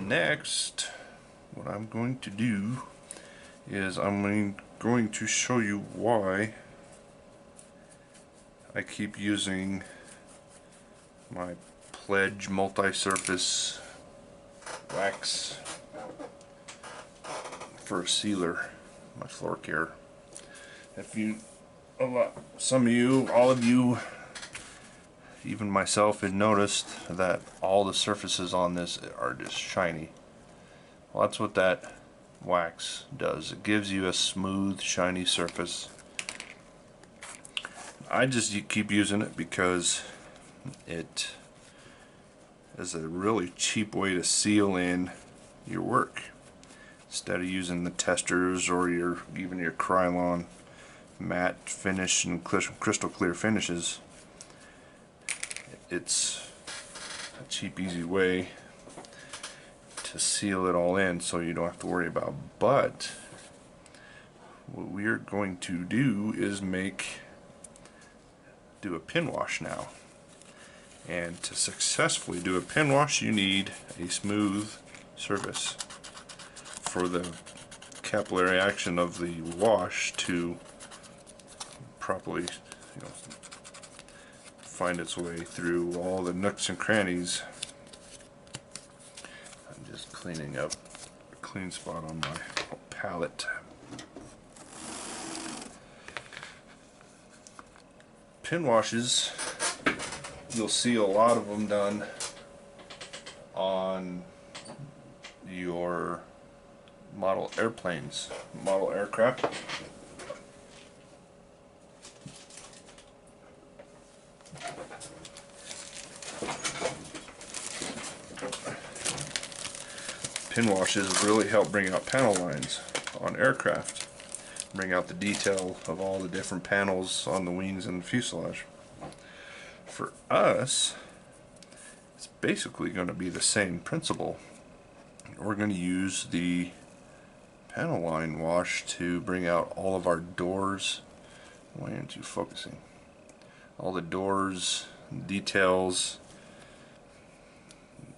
Next, what I'm going to do is I'm going to show you why I keep using my Pledge multi-surface wax for a sealer, my floor care. If you, some of you, all of you, even myself, had noticed that all the surfaces on this are just shiny. Well, that's what that wax does. It gives you a smooth, shiny surface. I just keep using it because it is a really cheap way to seal in your work instead of using the testers or even your Krylon matte finish and crystal clear finishes. It's a cheap, easy way to seal it all in so you don't have to worry about. But what we're going to do is do a pin wash now. And to successfully do a pin wash, you need a smooth surface for the capillary action of the wash to properly, find its way through all the nooks and crannies. I'm just cleaning up a clean spot on my palette. Pin washes, you'll see a lot of them done on your model airplanes, model aircraft. Pin washes really help bring out panel lines on aircraft, bring out the detail of all the different panels on the wings and the fuselage. For us, it's basically going to be the same principle. We're going to use the panel line wash to bring out all of our doors. Why aren't you focusing? All the doors, details,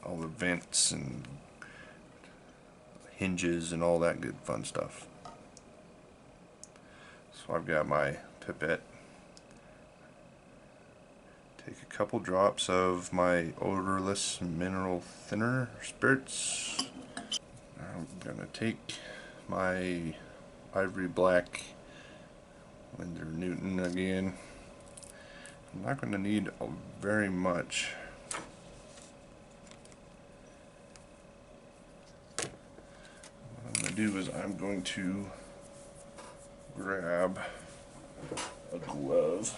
all the vents and hinges and all that good fun stuff. So I've got my pipette. Take a couple drops of my odorless mineral thinner spirits. I'm gonna take my ivory black Winsor Newton again. I'm not going to need very much. What I'm going to do is I'm going to grab a glove,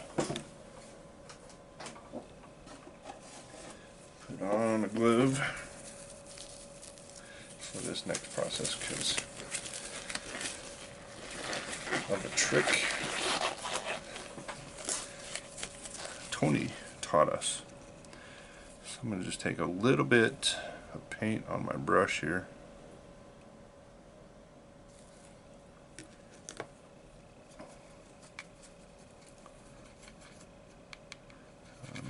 put on a glove for this next process because of a trick Tony taught us. So I'm going to just take a little bit of paint on my brush here.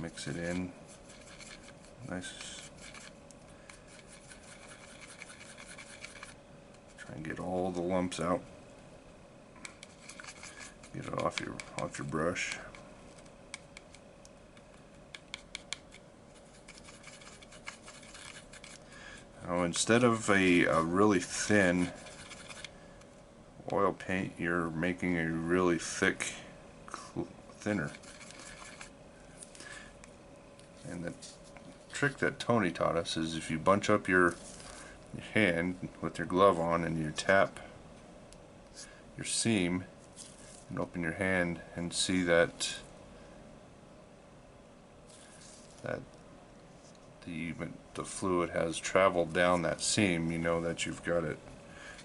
Mix it in nice. Try and get all the lumps out. Get it off your brush. Now instead of a really thin oil paint, you're making a really thick thinner. And the trick that Tony taught us is if you bunch up your hand with your glove on and you tap your seam and open your hand and see that the fluid has traveled down that seam, you know that you've got it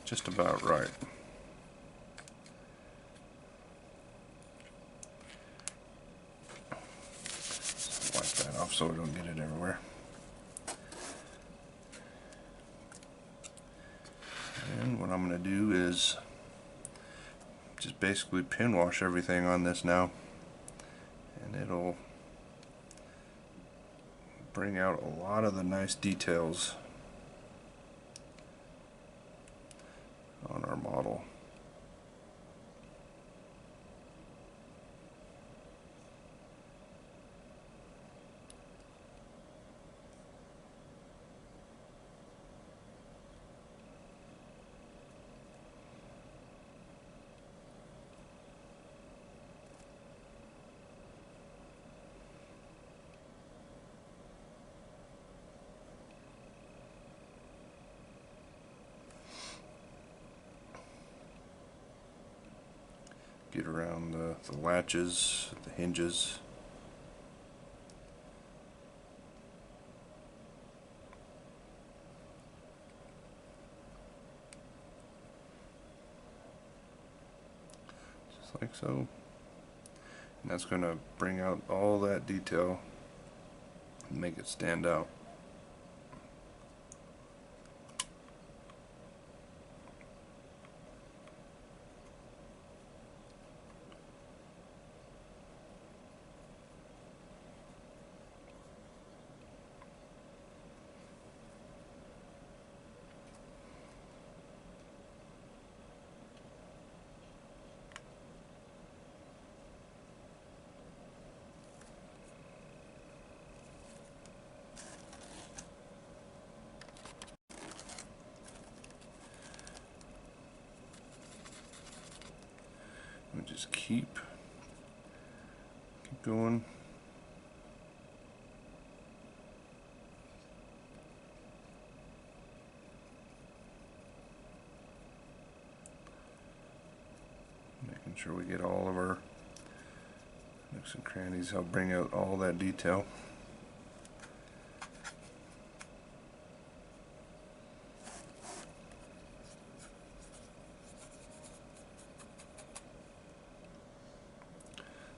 just about right. So wipe that off so we don't get it everywhere. what I'm going to do is just basically pin wash everything on this now, and it'll bring out a lot of the nice details on our model. Get around the latches, the hinges. Just like so. And that's going to bring out all that detail and make it stand out. And just keep going. Making sure we get all of our nooks and crannies. I'll bring out all that detail.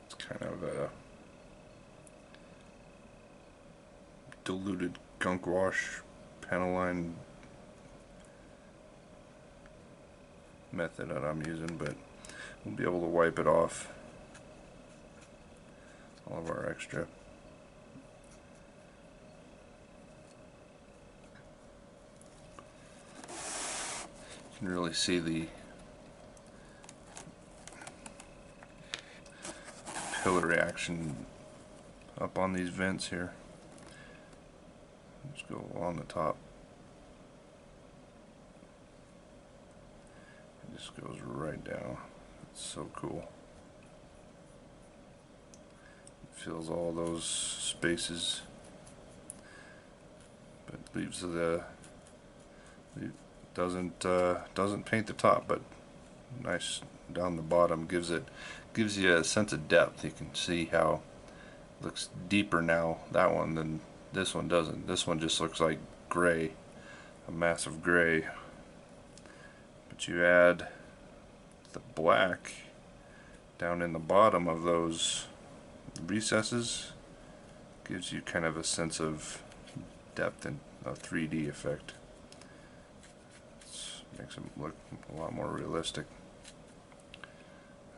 It's kind of a diluted gunk wash panel line method that I'm using, but we'll be able to wipe it off, all of our extra. You can really see the capillary action up on these vents here. Just go along the top. It just goes right down. It's so cool. It fills all those spaces, but leaves doesn't paint the top, but nice down the bottom. Gives you a sense of depth. You can see how it looks deeper now, that one, than this one doesn't. This one just looks like gray, a massive gray. But you add the black down in the bottom of those recesses, gives you kind of a sense of depth and a 3D effect. Makes them look a lot more realistic.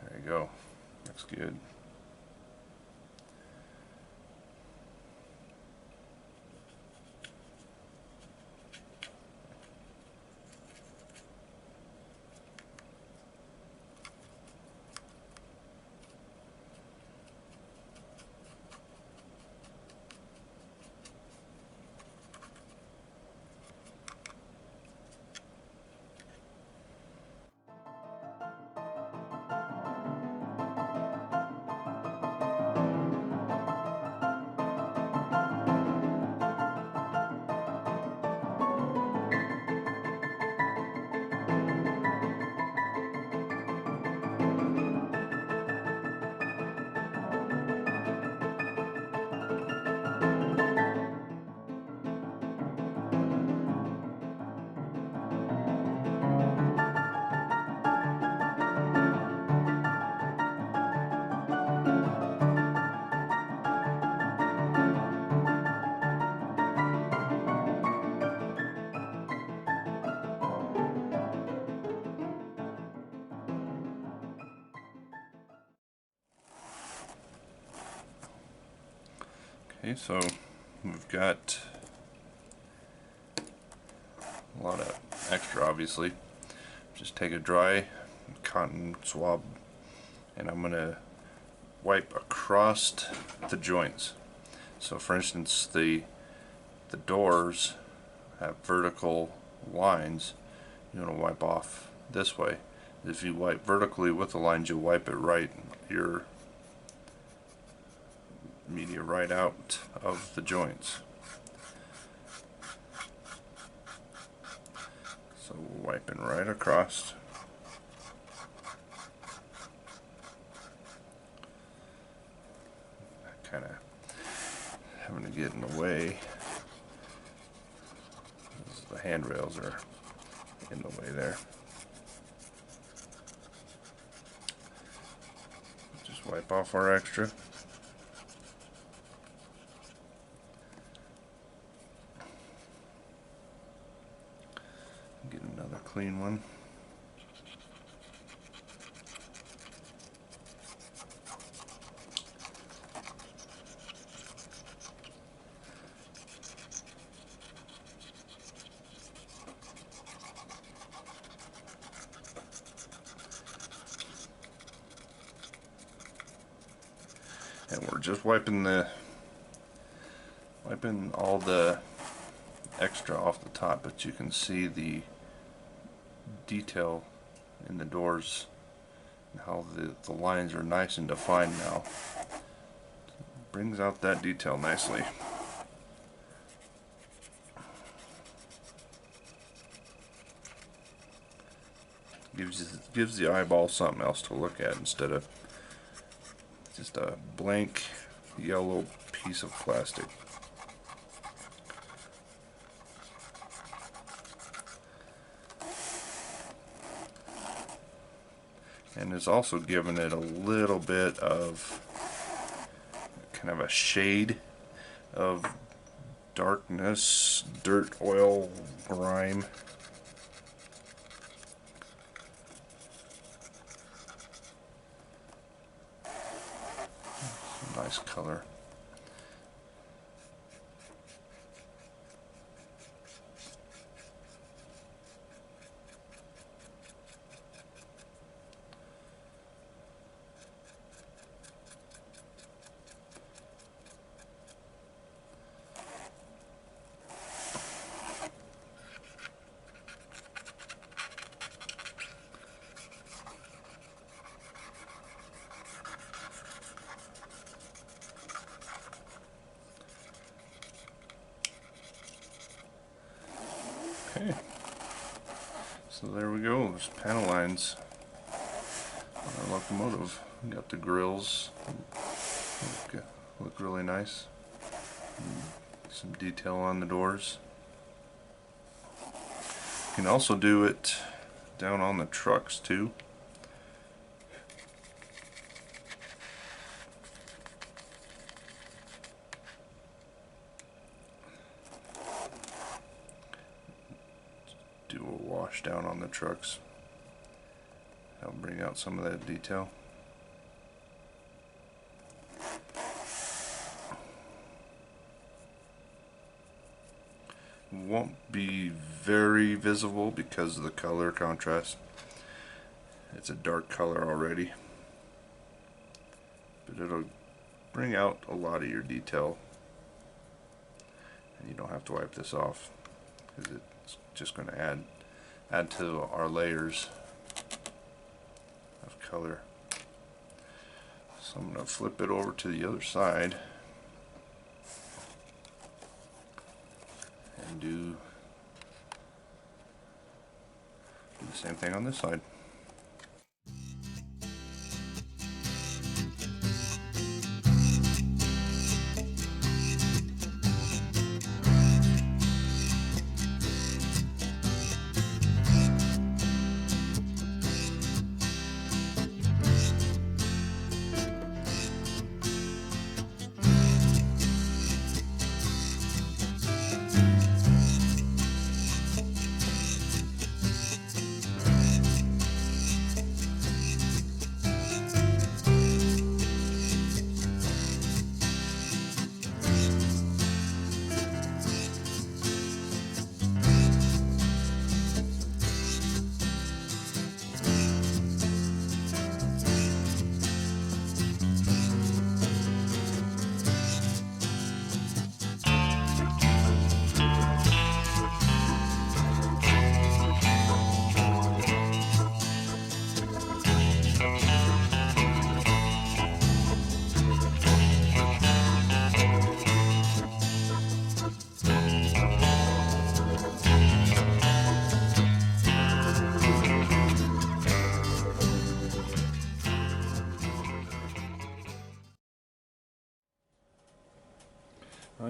There you go. Looks good. Okay, so we've got a lot of extra, obviously. Just take a dry cotton swab and I'm going to wipe across the joints. So for instance, the doors have vertical lines. You want to wipe off this way. If you wipe vertically with the lines, you'll wipe it right, your media right out of the joints. So we're wiping right across. Kind of having to get in the way. The handrails are in the way there. Just wipe off our extra. Get another clean one. And we're just wiping all the extra off the top, but you can see the detail in the doors and how the lines are nice and defined now. Brings out that detail nicely. Gives the eyeball something else to look at instead of just a blank yellow piece of plastic. And it's also given it a little bit of kind of a shade of darkness, dirt, oil, grime. Nice color. Okay, so there we go. There's panel lines on our locomotive. We got the grills, look really nice. Some detail on the doors. You can also do it down on the trucks too. Do a wash down on the trucks. That'll bring out some of that detail. Won't be very visible because of the color contrast. It's a dark color already, but it'll bring out a lot of your detail, and you don't have to wipe this off because it's just going to add to our layers of color. So I'm going to flip it over to the other side and do the same thing on this side.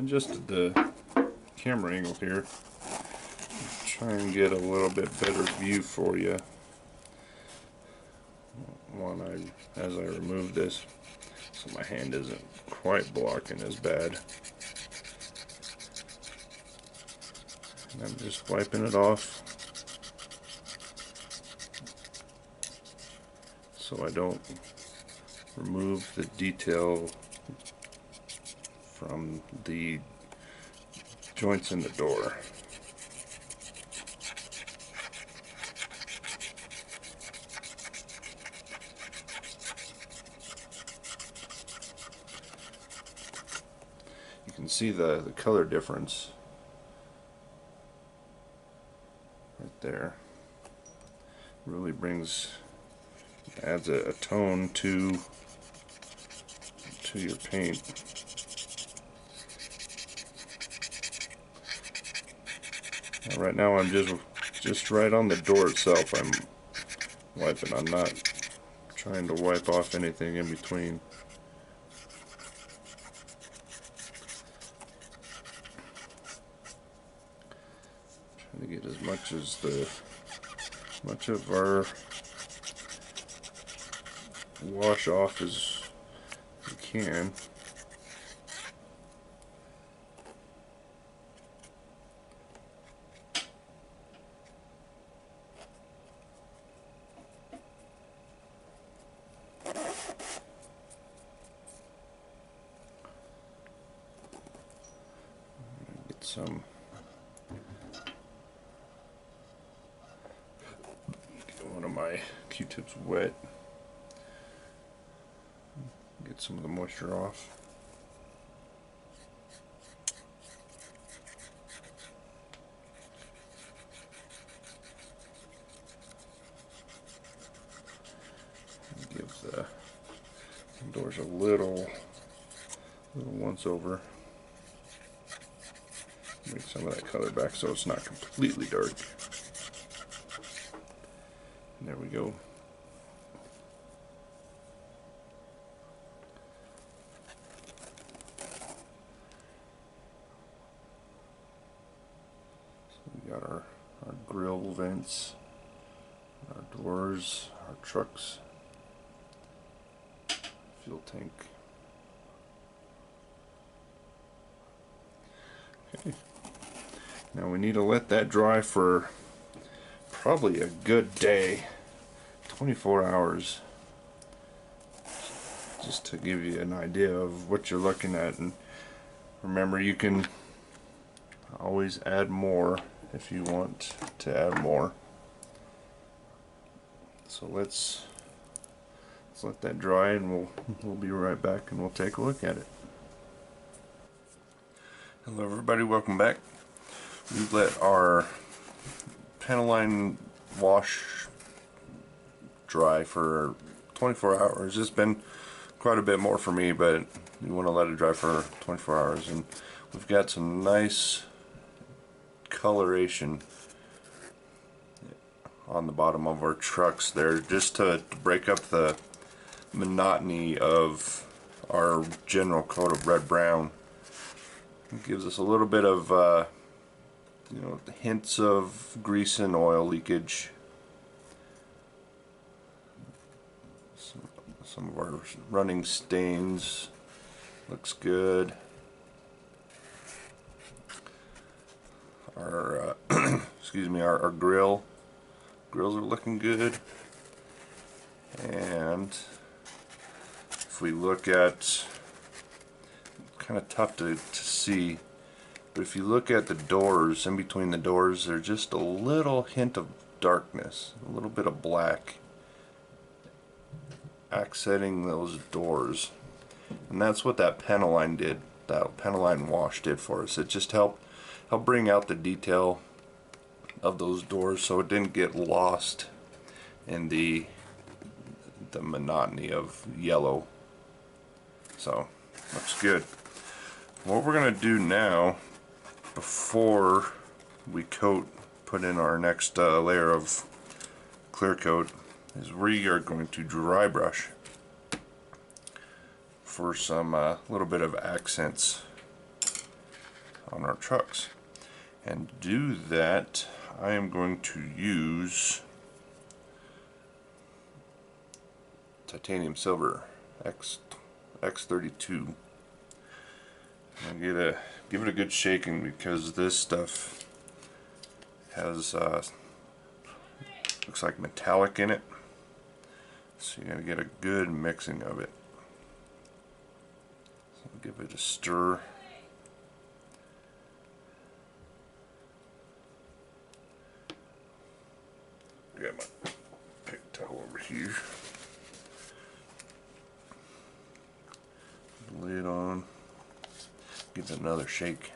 adjusted the camera angle here. Try and get a little bit better view for you as I remove this, so my hand isn't quite blocking as bad. And I'm just wiping it off so I don't remove the detail from the joints in the door. You can see the color difference right there. Really adds a tone to your paint. Right now I'm just right on the door itself I'm wiping. I'm not trying to wipe off anything in between. Trying to get as much of our wash off as we can. Get one of my Q-tips wet. Get some of the moisture off. Give the doors a little once over. Make some of that color back so it's not completely dark. And there we go. So we got our grill vents, our doors, our trucks, fuel tank. Okay. Now we need to let that dry for probably a good day, 24 hours, just to give you an idea of what you're looking at. And remember, you can always add more if you want to add more. So let's let that dry, and we'll be right back and we'll take a look at it. Hello everybody, welcome back. We've let our panel line wash dry for 24 hours. It's been quite a bit more for me, but you want to let it dry for 24 hours. And we've got some nice coloration on the bottom of our trucks there, just to break up the monotony of our general coat of red-brown. It gives us a little bit of hints of grease and oil leakage. Some of our running stains looks good. Our excuse me, our grills are looking good. And if we look at, kind of tough to see, but if you look at the doors, in between the doors, there's just a little hint of darkness, a little bit of black accenting those doors. And that's what that panel line did, that panel line wash did for us. It just helped bring out the detail of those doors so it didn't get lost in the monotony of yellow. So, looks good. What we're going to do now, before we put in our next layer of clear coat, is we are going to dry brush for some little bit of accents on our trucks. And to do that, I am going to use titanium silver X32. I'm gonna give it a good shaking because this stuff has looks like metallic in it, so you gotta get a good mixing of it. So I'll give it a stir. Got my pick towel over here. Lid on. Give it another shake.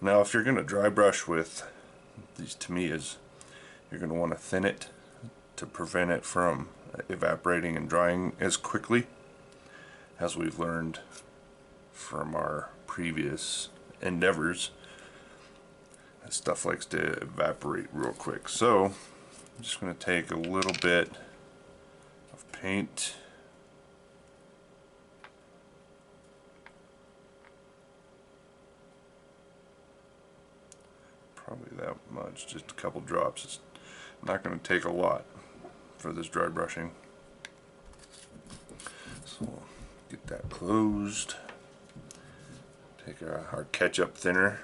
Now, if you're going to dry brush with these Tamiyas, you're going to want to thin it to prevent it from evaporating and drying as quickly, as we've learned from our previous endeavors. Stuff likes to evaporate real quick. So I'm just going to take a little bit of paint, probably that much, just a couple drops. It's not going to take a lot for this dry brushing. So get that closed. Take our ketchup thinner.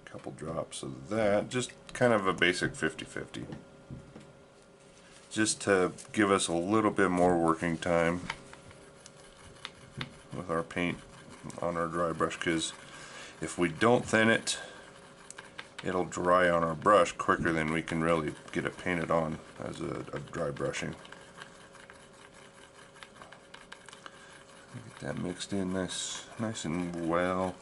Couple drops of that, just kind of a basic 50-50, just to give us a little bit more working time with our paint on our dry brush, because if we don't thin it, it'll dry on our brush quicker than we can really get it painted on as a dry brushing. Get that mixed in nice and well.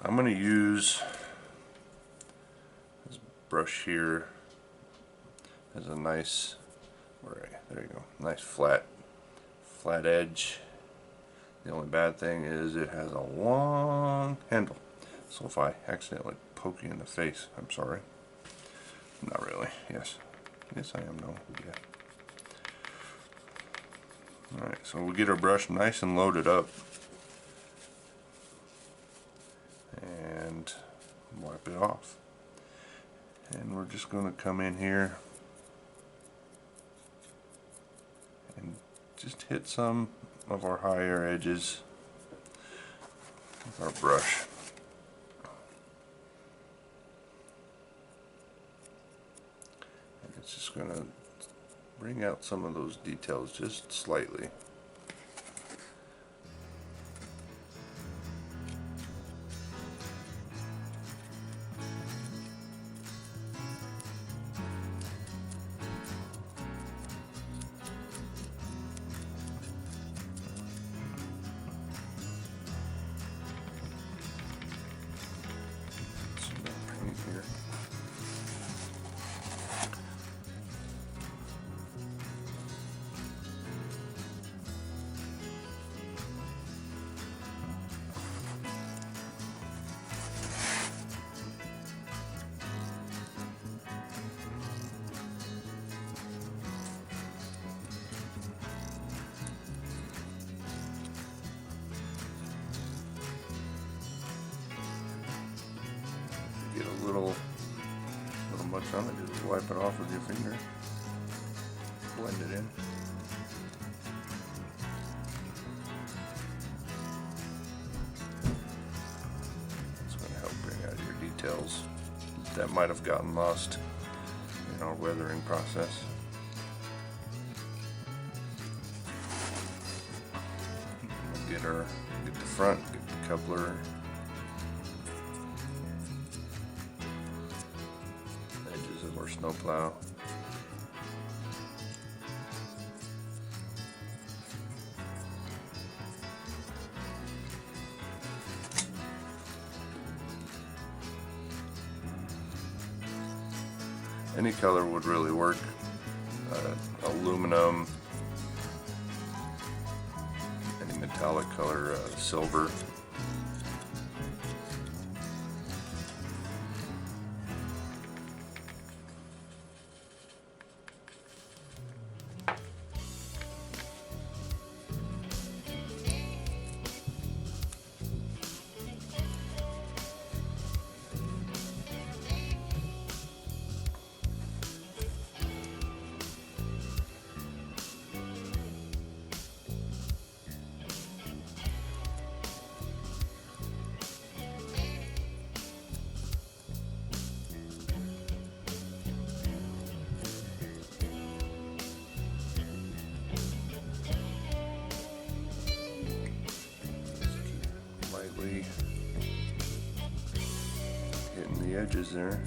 I'm going to use this brush here as a nice, there you go, nice flat edge. The only bad thing is it has a long handle, so if I accidentally poke you in the face, I'm sorry. Not really. Yes I am. No. Yeah. Alright, so we'll get our brush nice and loaded up and wipe it off. And we're just going to come in here and just hit some of our higher edges with our brush. And it's just going to bring out some of those details just slightly. Here. Get a little much on it, just wipe it off with your finger, blend it in. It's going to help bring out your details that might have gotten lost in our weathering process. Get the front, get the coupler, edges of our snowplow. Any color would really work. Aluminum, any metallic color, silver. Barely hitting the edges there.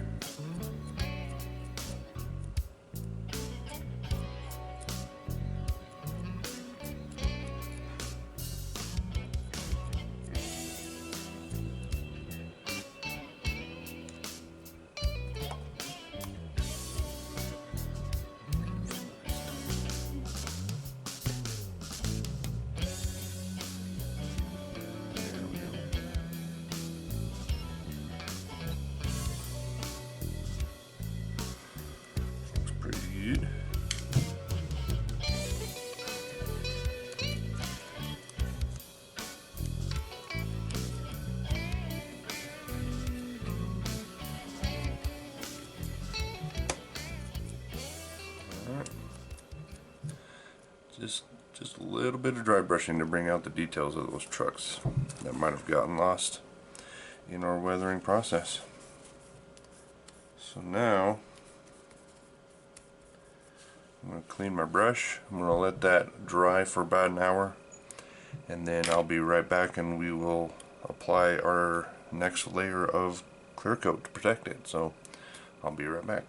Good. Alright. Just a little bit of dry brushing to bring out the details of those trucks that might have gotten lost in our weathering process. So now I'm going to clean my brush. I'm going to let that dry for about an hour, and then I'll be right back and we will apply our next layer of clear coat to protect it. So I'll be right back.